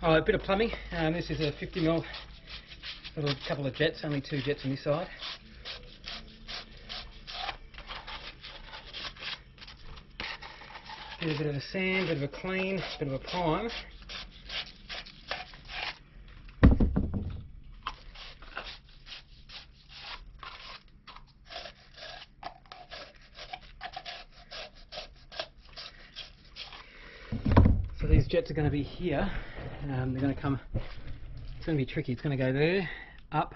Oh, a bit of plumbing. This is a 50mm little couple of jets, only 2 jets on this side. A bit of a sand, bit of a clean, bit of a prime. So these jets are going to be here. They're going to come. It's going to be tricky. It's going to go there, up,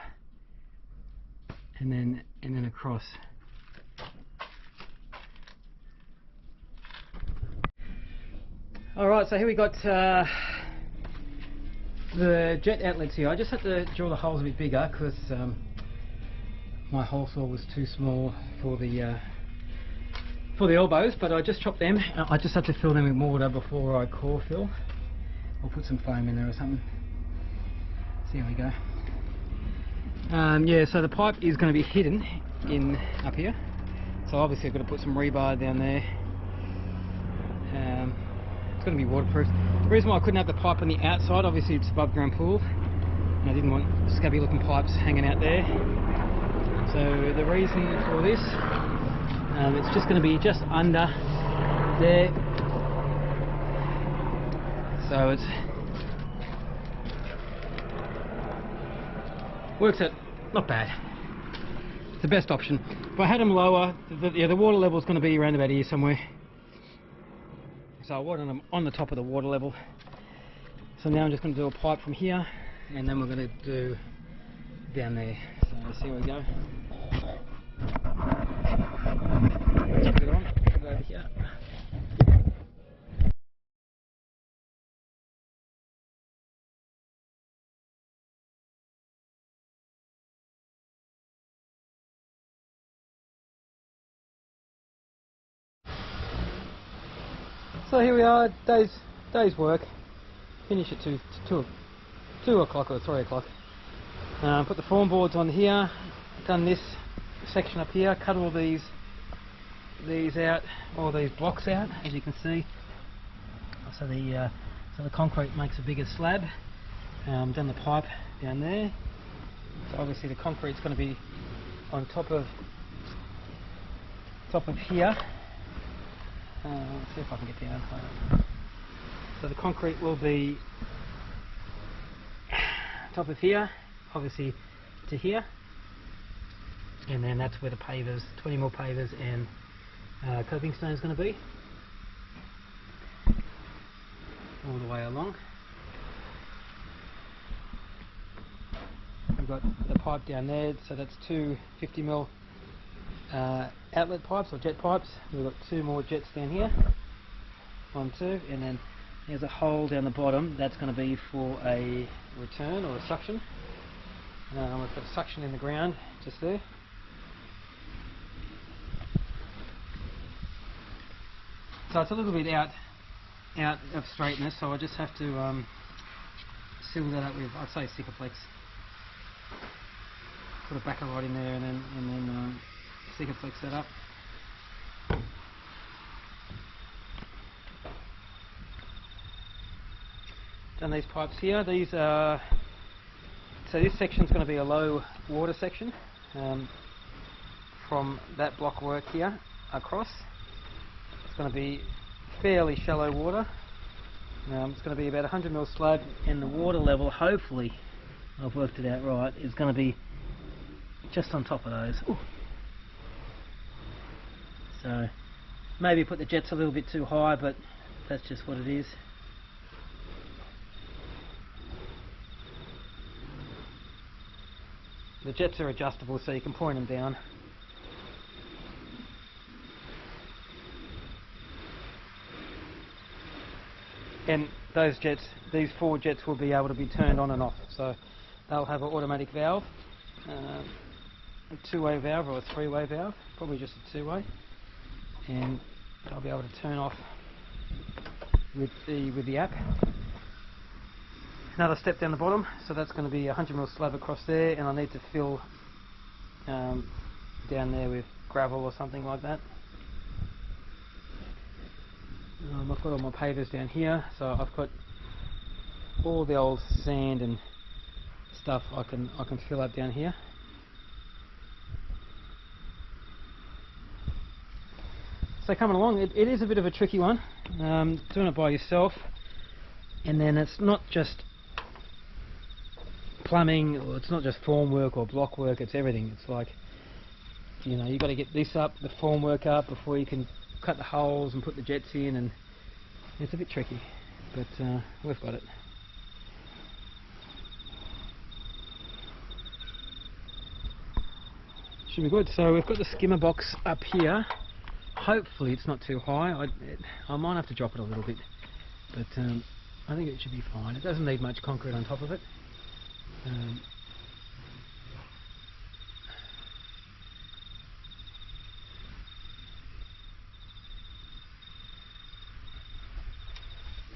and then across. All right. So here we got the jet outlets here. I just had to drill the holes a bit bigger because my hole saw was too small for the elbows, but I just chopped them. I just have to fill them with water before I core fill. I'll put some foam in there or something. See how we go. Yeah, so the pipe is going to be hidden in up here. So obviously I've got to put some rebar down there. It's going to be waterproof. The reason why I couldn't have the pipe on the outside, obviously it's above ground pool, and I didn't want scabby looking pipes hanging out there. So the reason for this, it's just going to be just under there. So it works out not bad. It's the best option. If I had them lower, the water level is going to be around about here somewhere. So I wanted them on the top of the water level. So now I'm just going to do a pipe from here, and then we're going to do down there. So let's see how we go. Put it on, put it over here. So here we are, day's work. Finish at 2 o'clock or 3 o'clock. Put the form boards on here. Done this section up here. Cut all these out, all these blocks out, as you can see. So the concrete makes a bigger slab. Done the pipe down there. So obviously the concrete's going to be on top of here. Let's see if I can get down. So the concrete will be top of here, obviously to here, and then that's where the pavers, 20mm pavers and coping stone is going to be, all the way along. We've got the pipe down there, so that's 2 50mm outlet pipes or jet pipes. We've got 2 more jets down here, 1, 2, and then there's a hole down the bottom that's going to be for a return or a suction. We've got a suction in the ground just there. So it's a little bit out of straightness, so I just have to seal that up with, I'd say, Sikaflex. Put a backer rod in there and then Sikaflex that up. Done these pipes here. These are, so this section is going to be a low water section from that block work here across. It's going to be fairly shallow water. It's going to be about 100mm slab, and the water level, hopefully, I've worked it out right, is going to be just on top of those. Ooh. So maybe put the jets a little bit too high, but that's just what it is. The jets are adjustable, so you can point them down. And those jets, these 4 jets will be able to be turned on and off, so they'll have an automatic valve, a 2-way valve or a 3-way valve, probably just a 2-way, and they'll be able to turn off with the app. Another step down the bottom, so that's going to be a 100mm slab across there, and I need to fill down there with gravel or something like that. I've got all my pavers down here, so I've got all the old sand and stuff I can fill up down here. So coming along, it is a bit of a tricky one, doing it by yourself, and then it's not just plumbing, or it's not just formwork or block work, it's everything. It's like, you know, you've got to get this up, the formwork up, before you can cut the holes and put the jets in, and it's a bit tricky, but we've got it. Should be good. So we've got the skimmer box up here. Hopefully it's not too high. I might have to drop it a little bit, but I think it should be fine. It doesn't need much concrete on top of it.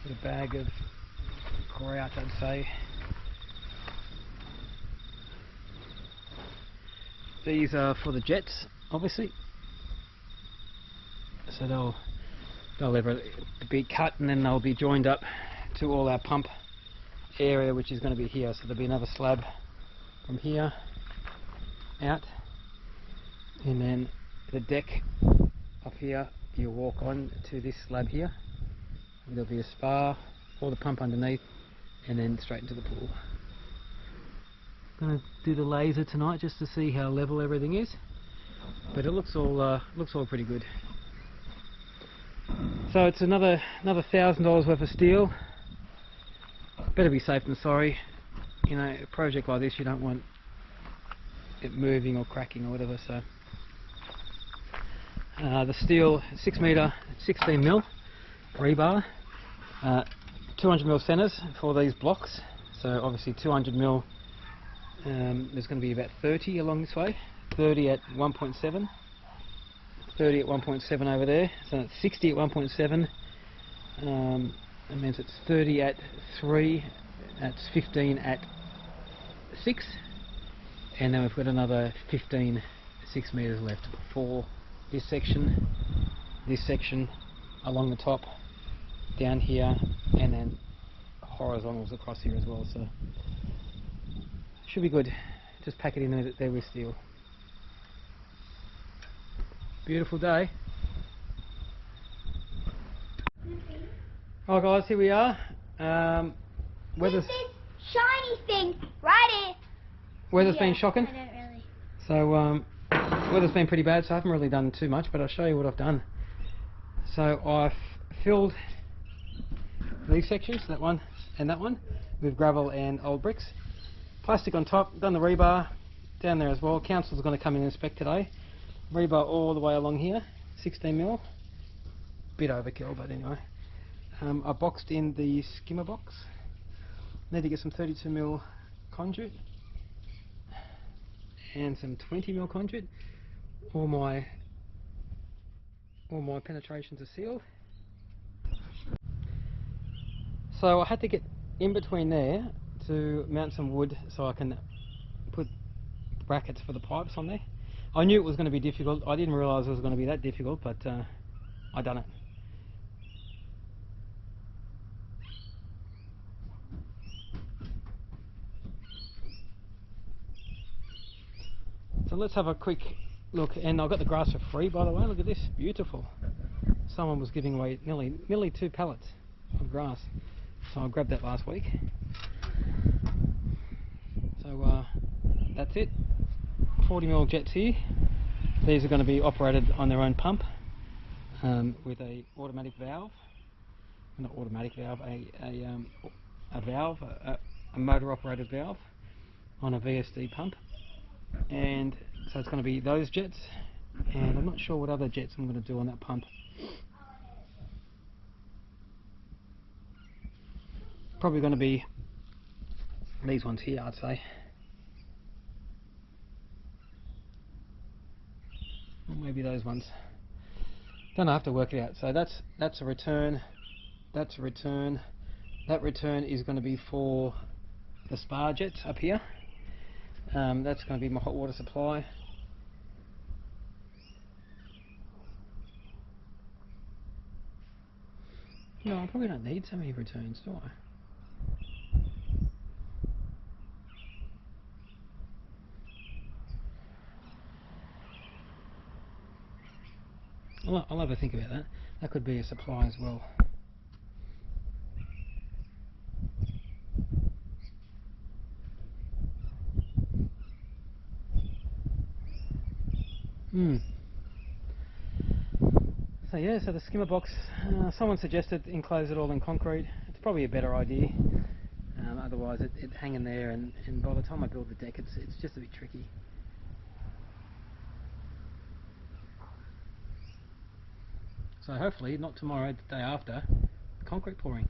Put a bag of grout, I'd say. These are for the jets, obviously. So they'll ever be cut, and then they'll be joined up to all our pump area, which is going to be here. So there'll be another slab from here out, and then the deck up here you walk on to this slab here. There'll be a spar, or the pump underneath, and then straight into the pool. Going to do the laser tonight just to see how level everything is, but it looks all pretty good. So it's another $1,000 worth of steel. Better be safe than sorry. You know, a project like this, you don't want it moving or cracking or whatever. So the steel, 6 metre, 16 mil rebar, 200 mil centres for these blocks. So obviously 200 mil. There's going to be about 30 along this way, 30 at 1.7, 30 at 1.7 over there, so it's 60 at 1.7, that means it's 30 at 3, that's 15 at 6, and then we've got another 15 6 metres left for this section along the top, down here, and then horizontals across here as well. So should be good. Just pack it in there with steel. Beautiful day. Oh guys, here we are. Weather's this shiny thing right here. Weather's been shocking. I don't really. So weather's been pretty bad, so I haven't really done too much, but I'll show you what I've done. So I've filled these sections, that one and that one, with gravel and old bricks. Plastic on top, done the rebar down there as well. Council's going to come in and inspect today. Rebar all the way along here, 16 mil. Bit overkill, but anyway. I boxed in the skimmer box. Need to get some 32 mil conduit and some 20 mil conduit. All my penetrations are sealed. So I had to get in between there to mount some wood so I can put brackets for the pipes on there. I knew it was going to be difficult. I didn't realise it was going to be that difficult, but I done it. So let's have a quick look, and I got the grass for free, by the way. Look at this, beautiful. Someone was giving away nearly 2 pallets of grass, so I grabbed that last week. So that's it. 40 mil jets here. These are going to be operated on their own pump with a automatic valve, not automatic valve, a valve, a motor operated valve on a VSD pump. And so it's going to be those jets, and I'm not sure what other jets I'm going to do on that pump. Probably going to be these ones here, I'd say. Or maybe those ones. Don't know, I have to work it out. So that's a return, that's a return. That return is going to be for the spar jets up here. That's going to be my hot water supply. No, I probably don't need so many returns, do I? I'll have a think about that. That could be a supply as well. So yeah, so the skimmer box, someone suggested enclose it all in concrete. It's probably a better idea. Otherwise it hanging there, and by the time I build the deck, it's just a bit tricky. So hopefully not tomorrow, the day after, concrete pouring.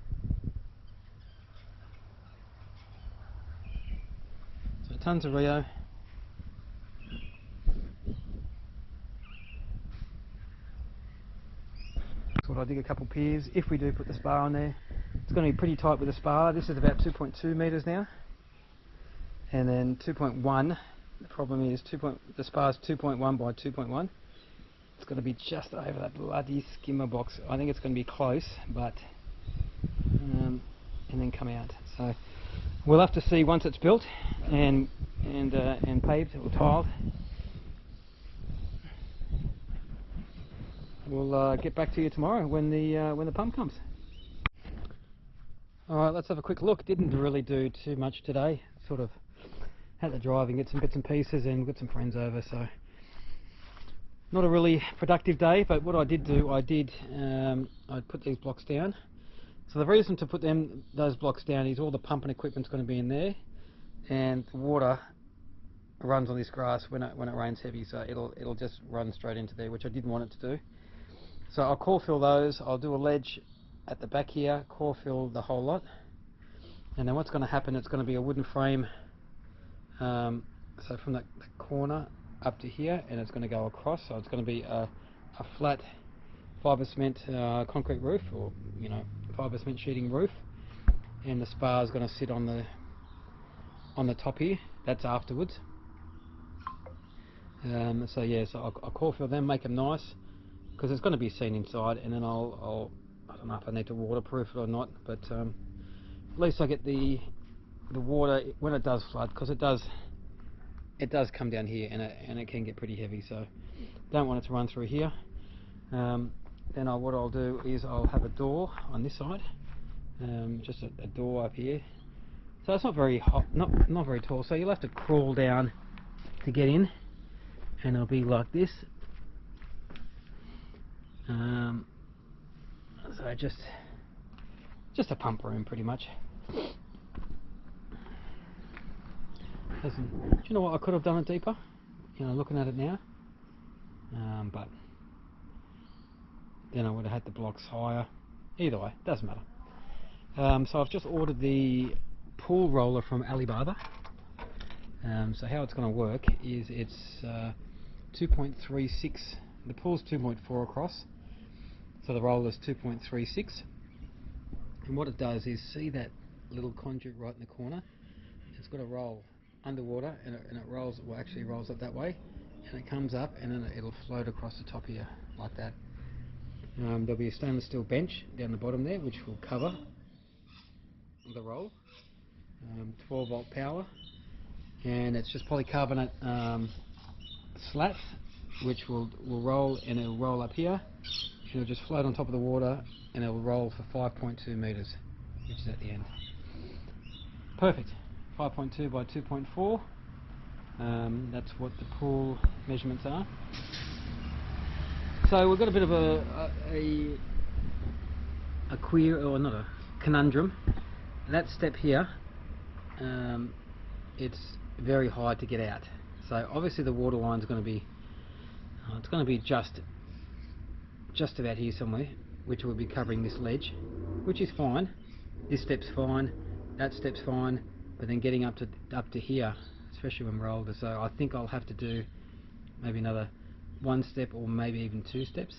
So tons of Rio. Thought I'd dig a couple piers if we do put the spar on there. It's going to be pretty tight with the spar. This is about 2.2 metres now, and then 2.1. The problem is the spar's 2.1 by 2.1. It's going to be just over that bloody skimmer box. I think it's going to be close, but and then come out. So we'll have to see once it's built and paved or tiled. We'll get back to you tomorrow when the pump comes. Alright, let's have a quick look. Didn't really do too much today. Sort of had to drive and get some bits and pieces and got some friends over, so not a really productive day. But what I did do, I put these blocks down. So the reason to put those blocks down is all the pumping equipment's going to be in there, and the water runs on this grass when it rains heavy, so it'll just run straight into there, which I didn't want it to do. So I'll core fill those. I'll do a ledge at the back here, core fill the whole lot, and then what's going to happen, it's going to be a wooden frame, so from the corner up to here, and it's going to go across, so it's going to be a flat fibre cement concrete roof, or fibre cement sheeting roof, and the spar is going to sit on the top here. That's afterwards. So yeah, so I'll core fill them, make them nice, because it's going to be seen inside, and then I don't know if I need to waterproof it or not, but at least I get the water when it does flood, because it does come down here, and it can get pretty heavy, so don't want it to run through here. Then what I'll do is I'll have a door on this side, just a door up here. So it's not very not very tall, so you'll have to crawl down to get in, and it'll be like this. So just a pump room pretty much. Listen, do you know what, I could have done it deeper, looking at it now, but then I would have had the blocks higher. Either way, doesn't matter. So I've just ordered the pool roller from Alibaba. So how it's going to work is it's 2.36, the pool's 2.4 across, so the roller's 2.36, and what it does is, see that little conduit right in the corner? It's got a roll underwater, and it rolls, well actually rolls up that way, and it comes up, and then it'll float across the top here like that. There'll be a stainless steel bench down the bottom there which will cover the roll, 12 volt power, and it's just polycarbonate slats which will roll, and it'll roll up here, and it'll just float on top of the water, and it'll roll for 5.2 meters, which is at the end. Perfect. 5.2 by 2.4. That's what the pool measurements are. So we've got a bit of a queer, or not a conundrum. That step here, it's very hard to get out. So obviously the water line is going to be, it's going to be just about here somewhere, which will be covering this ledge, which is fine. This step's fine, that step's fine, but then getting up to here, especially when we're older. So I think I'll have to do maybe another 1 step, or maybe even 2 steps.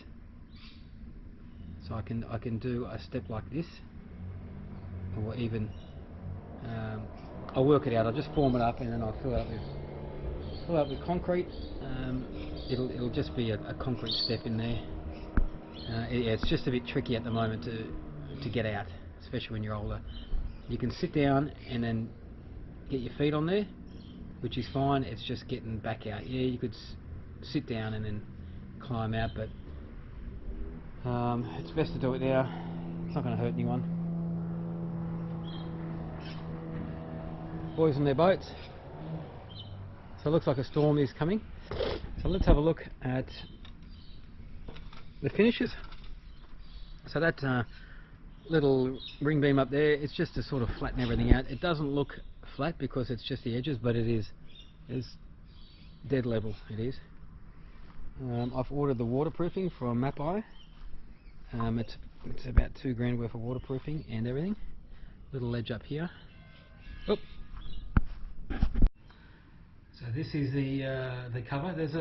So I can do a step like this, or even I'll work it out. I'll just form it up, and then I'll fill out with concrete. It'll just be a concrete step in there. It's just a bit tricky at the moment to get out, especially when you're older. You can sit down and then get your feet on there, which is fine. It's just getting back out. Yeah, you could sit down and then climb out, but It's best to do it now. It's not going to hurt anyone. Boys on their boats. So it looks like a storm is coming. So let's have a look at the finishes. So that little ring beam up there, it's just to sort of flatten everything out. It doesn't look flat because it's just the edges, but it is dead level. It is. I've ordered the waterproofing from Mapai. It's about $2 grand worth of waterproofing and everything. Little ledge up here. Oop. So this is the cover. There's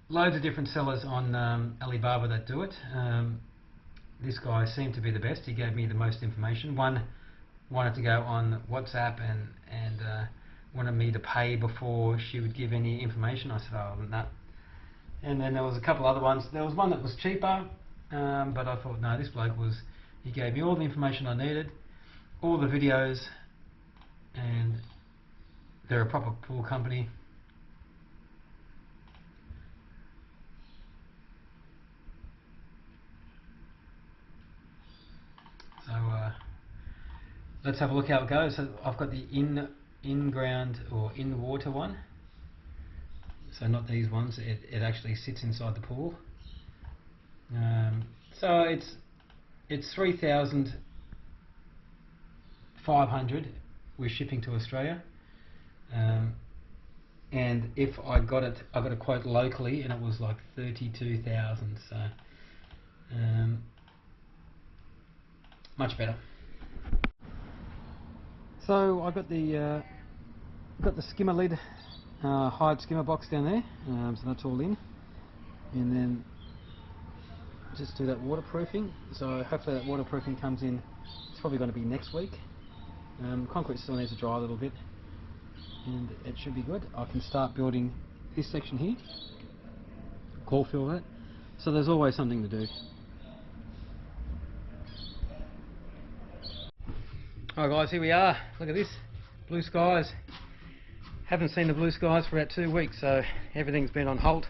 loads of different sellers on Alibaba that do it. This guy seemed to be the best. He gave me the most information. One wanted to go on WhatsApp and wanted me to pay before she would give any information. I said, oh, no. And then there was a couple other ones. There was one that was cheaper, but I thought, no, this bloke he gave me all the information I needed, all the videos, and they're a proper pool company. So let's have a look how it goes. So I've got the in-ground or in-water one. So not these ones. It actually sits inside the pool. So it's 3,500 with shipping to Australia. And if I got a quote locally, and it was like 32,000. So much better. So I got the skimmer lid, hide skimmer box down there. So that's all in, and then just do that waterproofing. So hopefully that waterproofing comes in. It's probably going to be next week. Concrete still needs to dry a little bit, and it should be good. I can start building this section here. Core fill that. So there's always something to do. Alright guys, here we are. Look at this. Blue skies. Haven't seen the blue skies for about 2 weeks, so everything's been on hold.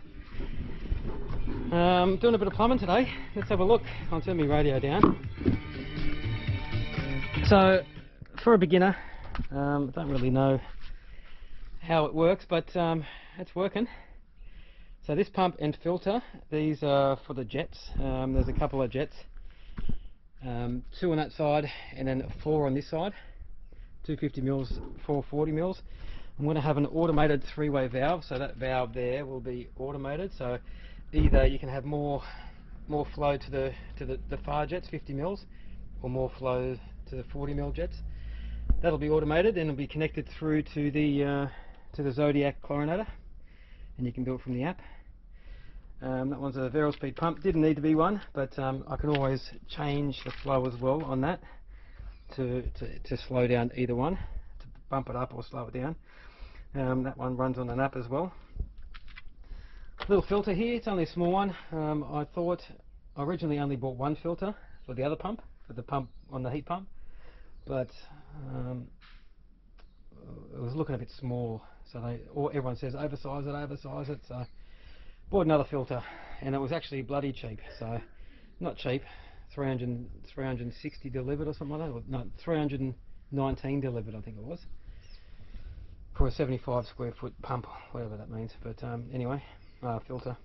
Doing a bit of plumbing today. Let's have a look. I'll turn my radio down. So, for a beginner, don't really know how it works, but it's working. So this pump and filter, these are for the jets. There's a couple of jets. 2 on that side and then 4 on this side. 250 mils, 440 mils. I'm going to have an automated 3-way valve, so that valve there will be automated. So either you can have more flow to the far jets, 50 mils, or more flow to the 40 mil jets. That'll be automated and it'll be connected through to the Zodiac chlorinator, and you can do it from the app. That one's a variable speed pump. Didn't need to be one, but I can always change the flow as well on that to slow down either one, to bump it up or slow it down. That one runs on an app as well. Little filter here, it's only a small one. I originally only bought one filter for the other pump, for the pump on the heat pump, but it was looking a bit small, so everyone says oversize it, so bought another filter, and it was actually bloody cheap. So not cheap, 360 delivered or something like that. No, 319 delivered I think it was, for a 75 square foot pump, whatever that means. But anyway, filter.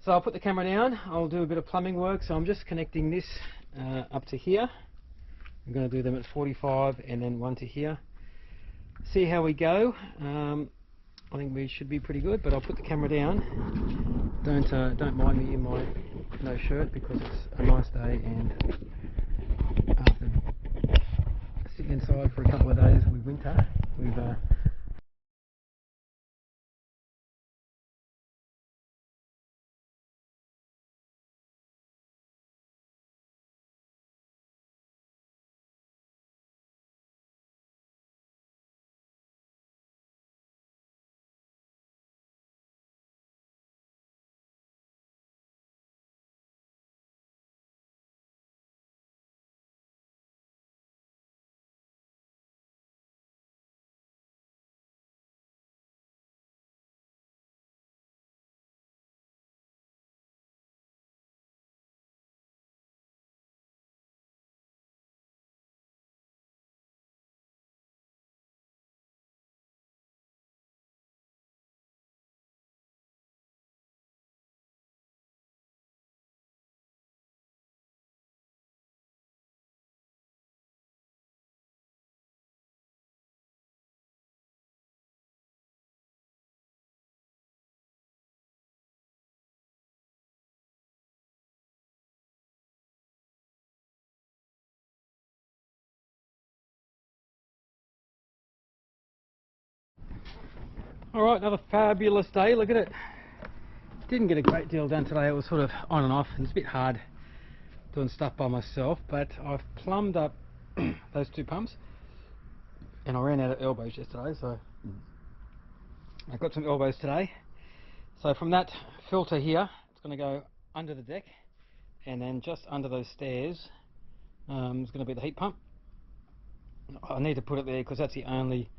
So I'll put the camera down, I'll do a bit of plumbing work. So I'm just connecting this up to here. I'm going to do them at 45 and then one to here. See how we go. I think we should be pretty good, but I'll put the camera down. Don't mind me in my no shirt because it's a nice day, and after sitting inside for a couple of days with winter, we've Alright, another fabulous day, look at it. Didn't get a great deal done today, it was sort of on and off, and it's a bit hard doing stuff by myself, but I've plumbed up those two pumps, and I ran out of elbows yesterday, so I've got some elbows today. So from that filter here, it's going to go under the deck, and then just under those stairs is going to be the heat pump. I need to put it there because that's the only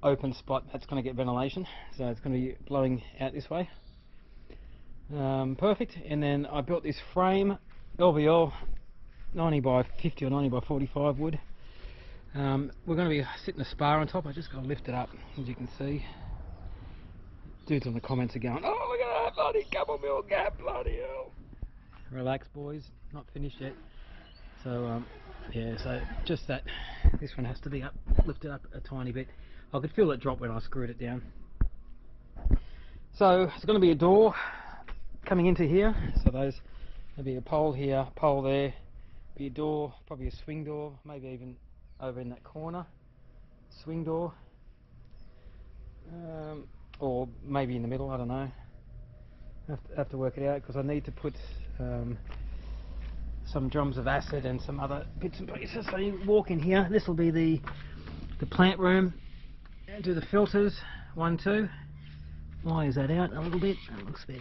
open spot that's going to get ventilation, so it's going to be blowing out this way. Perfect. And then I built this frame, LVL 90 by 50 or 90 by 45 wood. We're going to be sitting a spar on top. I just got to lift it up, as you can see. Dudes on the comments are going, oh look at that bloody couple mil gap, bloody hell. Relax boys, not finished yet. So yeah, so just that, this one has to be lifted up a tiny bit. I could feel it drop when I screwed it down. So it's going to be a door coming into here, so there'll be a pole here, pole there, be a door, probably a swing door, maybe even over in that corner, swing door, or maybe in the middle, I don't know. Have to work it out because I need to put some drums of acid and some other bits and pieces. So you walk in here, this will be the plant room, and do the filters, 1, 2. Why is that out a little bit? That looks better.